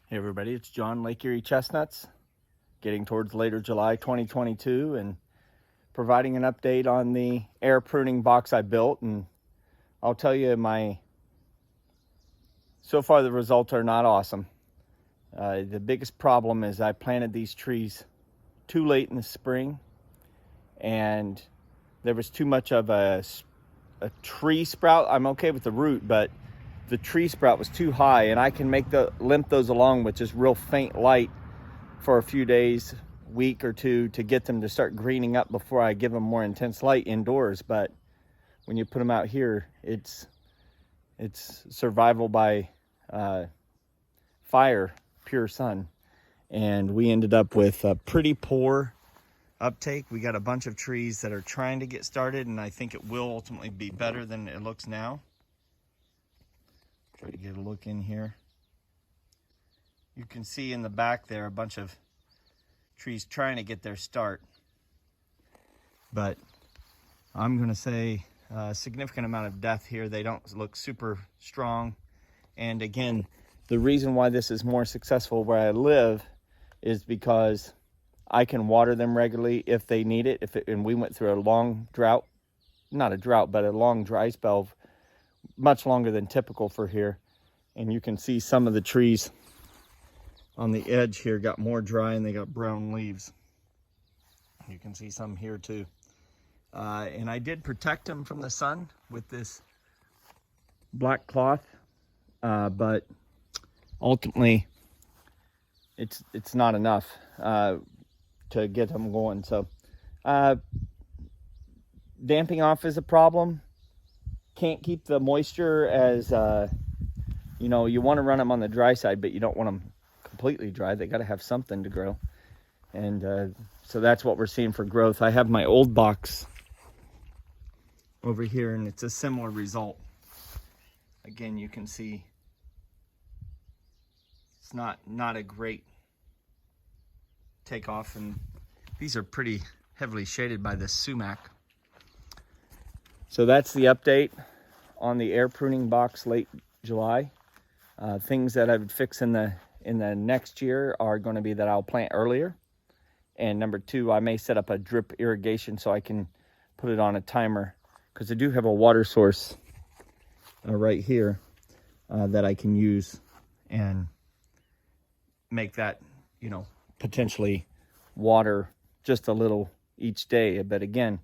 Hey everybody, it's John, Lake Erie Chestnuts, getting towards later July 2022 and providing an update on the air pruning box I built. And I'll tell you, so far the results are not awesome. The biggest problem is I planted these trees too late in the spring, and there was too much of a tree sprout. I'm okay with the root, but the tree sprout was too high, and I can limp those along with just real faint light for a few days, week or two, to get them to start greening up before I give them more intense light indoors. But when you put them out here, it's survival by fire, pure sun. And we ended up with a pretty poor uptake. We got a bunch of trees that are trying to get started, and I think it will ultimately be better than it looks now. Try to get a look in here. You can see in the back there a bunch of trees trying to get their start. But I'm going to say a significant amount of death here. They don't look super strong. And again, the reason why this is more successful where I live is because I can water them regularly if they need it. And we went through a long drought, not a drought, but a long dry spell, much longer than typical for here. And you can see some of the trees on the edge here got more dry and they got brown leaves. You can see some here too. And I did protect them from the sun with this black cloth, but ultimately it's not enough to get them going. So damping off is a problem. Can't keep the moisture as you know, you want to run them on the dry side, but you don't want them completely dry. They got to have something to grow. And so that's what we're seeing for growth. I have my old box over here, and it's a similar result. Again, you can see it's not a great takeoff, and these are pretty heavily shaded by this sumac. So that's the update on the air pruning box late July. Things that I would fix in the next year are going to be that I'll plant earlier. And number two, I may set up a drip irrigation so I can put it on a timer, because I do have a water source right here that I can use and make that, you know, potentially water just a little each day. But again,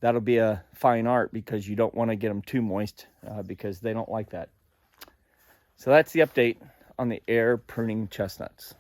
that'll be a fine art, because you don't want to get them too moist because they don't like that. So that's the update on the air pruning chestnuts.